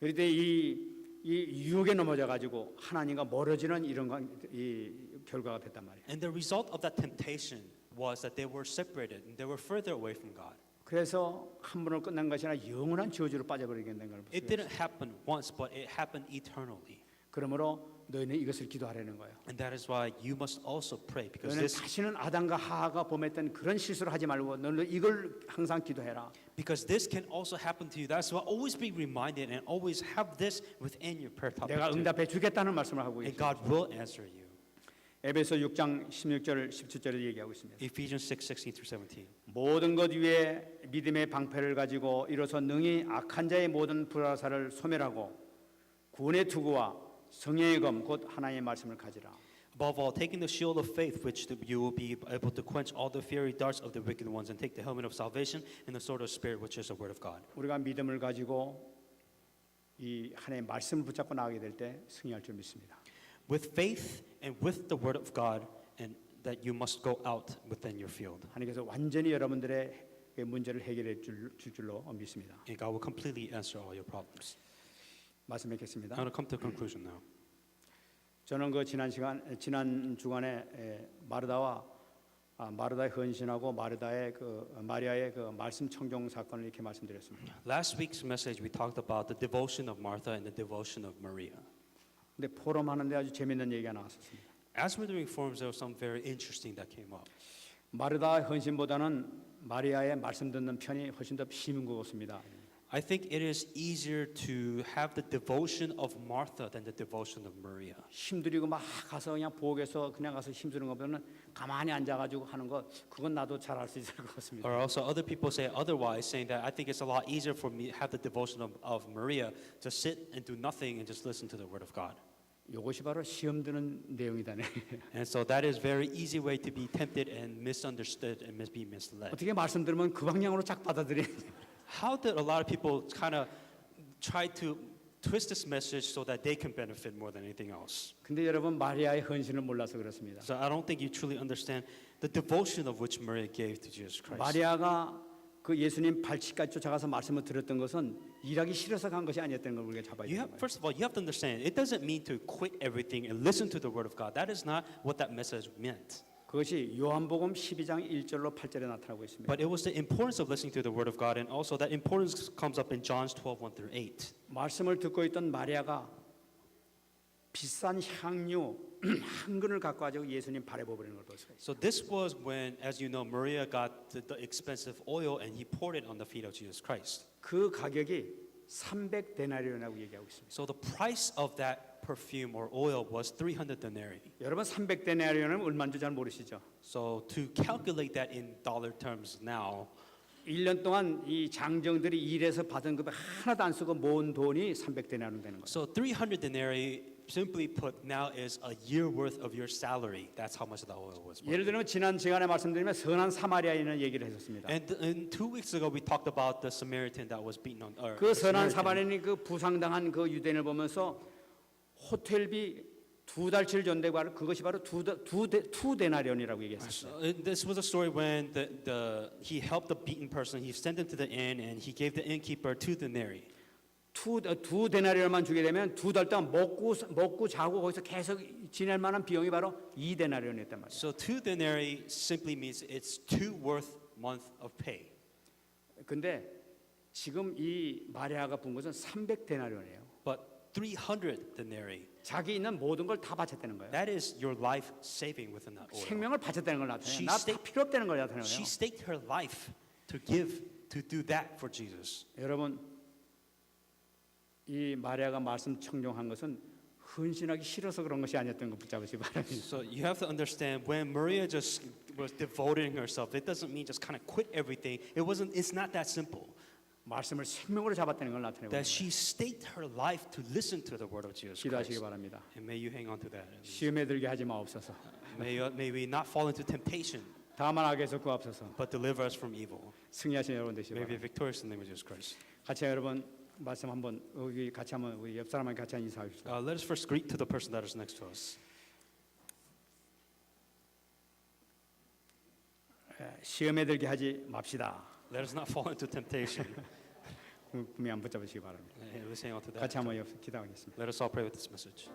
그런데 이 유혹에 넘어져 가지고 하나님과 멀어지는 이 결과가 됐단 말이에요. And the result of that temptation was that they were separated and they were further away from God. 그래서 한 번으로 끝난 것이 아니라 영원한 저주로 빠져버리게 된 걸 볼 It 수 있어요. didn't happen once, but it happened eternally. 그러므로 너희는 이것을 기도하라는 거예요. And that is why you must also pray, because 너희는 this 다시는 아담과 하하가 범했던 그런 실수를 하지 말고 너는 이걸 항상 기도해라. can also happen to you. That's why always be reminded and always have this within your prayer topic. 내가 too. 응답해 주겠다는 말씀을 하고 And 있어요. God will answer you. 에베소 6장 16절 17절에 얘기하고 있습니다. Ephesians 6:16 through 17. 모든 것 위에 믿음의 방패를 가지고 이로써 능히 악한 자의 모든 불화살을 소멸하고 구원의 투구와 성령의 검 곧 하나님의 말씀을 가지라. Above all, taking the shield of faith, which you will be able to quench all the fiery darts of the wicked ones, and take the helmet of salvation and the sword of spirit, which is the word of God. 우리가 믿음을 가지고 이 하나님의 말씀을 붙잡고 나가게 될 때 승리할 줄 믿습니다. With faith and with the word of God, and that you must go out within your field. 하나님께서 완전히 여러분들의 문제를 해결해 줄 줄로 믿습니다. And God will completely answer all your problems. 말씀 뵙겠습니다. I'm going to come to a conclusion now. 저는 그 지난 주간에 마르다의 헌신하고 마리아의 그 말씀 청종 사건을 이렇게 말씀드렸습니다. Last week's message, we talked about the devotion of Martha and the devotion of Maria. 근데 포럼하는데 아주 재밌는 얘기가 나왔었습니다. As we're doing forums, there was something very interesting that came up. 마르다의 헌신보다는 마리아의 말씀 듣는 편이 훨씬 더 힘인 것 같습니다. I think it is easier to have the devotion of Martha than the devotion of Maria. 힘들이고 막 가서 그냥 부엌에서 그냥 가서 힘쓰는 것보다는 가만히 앉아가지고 하는 것 그건 나도 잘 할 수 있을 것 같습니다. Or also other people say otherwise, saying that I think it's a lot easier for me to have the devotion of Maria to sit and do nothing and just listen to the word of God. 이것이 바로 시험 드는 내용이다네. And so that is very easy way to be tempted and misunderstood and be misled. 어떻게 말씀 들으면 그 방향으로 쫙 받아들이는 How did a lot of people kind of try to twist this message so that they can benefit more than anything else? 근데 여러분 마리아의 헌신을 몰라서 그렇습니다. So I don't think you truly understand the devotion of which Maria gave to Jesus Christ. 마리아가 그 예수님 발치까지 쫓아가서 말씀을 들었던 것은 일하기 싫어서 간 것이 아니었다는 걸 우리가 잡아야 돼요. First of all, you have to understand, it doesn't mean to quit everything and listen to the word of God. That is not what that message meant. 그것이 요한복음 12장 1절로 8절에 나타나고 있습니다. But it was the importance of listening to the word of God, and also that importance comes up in John 12:1 through 8. 말씀을 듣고 있던 마리아가 비싼 향유 한 근을 갖고 가지고 예수님 발에 부어버리는 걸 볼 수가 있어요. So this was when, as you know, Maria got the expensive oil and he poured it on the feet of Jesus Christ. 그 가격이 300데나리온이라고 얘기하고 있습니다. So the price of that perfume or oil was 300 denarii. 여러분 300데나리온은 얼마인지 잘 모르시죠? So to calculate that in dollar terms now, 1년 동안 이 장정들이 일해서 받은 급 하나도 안 쓰고 모은 돈이 300데나리온 되는 거예요. so 300 denarii, simply put, now is a year worth of your salary. That's how much the oil was. 예를 들면 지난 시간에 말씀드리면 선한 사마리아인을 얘기를 했었습니다. And 2 weeks ago, we talked about the Samaritan that was beaten on. 그 선한 사마리아인이 그 부상당한 그 유대인을 보면서 호텔비 2달치를 줬는데 그것이 바로 두 데나리온이라고 얘기했었어요. This was a story when he helped the beaten person. He sent him to the inn, and he gave the innkeeper 2 denarii. 두 데나리온만 주게 되면 2달 동안 먹고 자고 거기서 계속 지낼 만한 비용이 바로 2데나리온이었단 말이에요. So 2 denarii simply means it's 2 worth month of pay. 근데 지금 이 마리아가 본 것은 300데나리온이에요. But 300 denarii, 자기 있는 모든 걸 다 바쳤다는 거예요. that is your life saving within that oil. 생명을 바쳤다는 걸 나타내요. She 나 다 stake- 필요 없다는 걸 나타내요. She staked her life to do that for Jesus. 여러분 이 마리아가 말씀 청종한 것은 헌신하기 싫어서 그런 것이 아니었던 거 붙잡으시기 바랍니다. So you have to understand, when Maria just was devoting herself, it doesn't mean just kind of quit everything. It's not that simple. 말씀을 생명으로 잡았다는 걸 나타내고 That she staked her life to listen to the word of Jesus 기도하시기 Christ. 바랍니다. And may you hang on to that. 시험에 들게 하지 마옵소서. May we not fall into temptation, 다만 악에서 구하옵소서. but deliver us from evil. 승리하신 여러분 되시기 May we be 바랍니다. victorious in the name of Jesus Christ. 같이 여러분 말씀 한번 우리 같이 한번 우리 옆 사람한테 같이 인사합시다. Let us first greet to the person that is next to us. 시험에 들게 하지 맙시다. Let us not fall into temptation. 분명히 안 붙잡으시기 바랍니다. Let's hang on to that. 같이 한번 기도하겠습니다. Let us all pray with this message.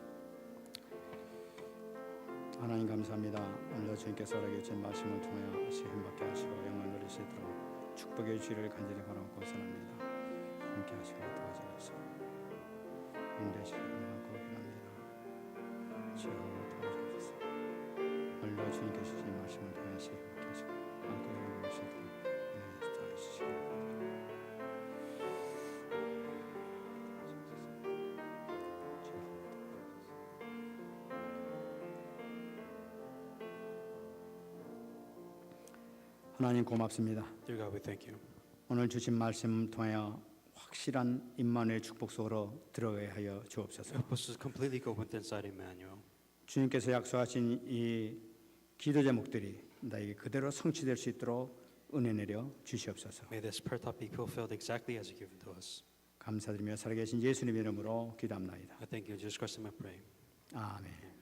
하나님 감사합니다. 오늘 주님께서 우리에게 주신 말씀을 통하여 시험 받게 하시고 영광 누릴 수 있도록 축복해 주시를 간절히 바라고 고선합니다. 함께 하시고 도와주셔서 인도하시기를 원하고 기도합니다. 주여 도와주셔서 오늘도 주님께 주신 말씀을 통해서 함께 하시고 안고 있는 것을 도와주시기를 바랍니다. 하나님 고맙습니다. Dear God, we thank you. 오늘 주신 말씀 통하여 확실한 임마누엘 축복 속으로 들어가게 하여 주옵소서. Help us to completely go with inside Emmanuel. 주님께서 약속하신 이 기도 제목들이 나에게 그대로 성취될 수 있도록 은혜 내려 주시옵소서. May this prayer topic be fulfilled exactly as you given to us. 감사드리며 살아계신 예수님의 이름으로 기도합나이다. I thank you, in Jesus Christ, I pray. 아멘.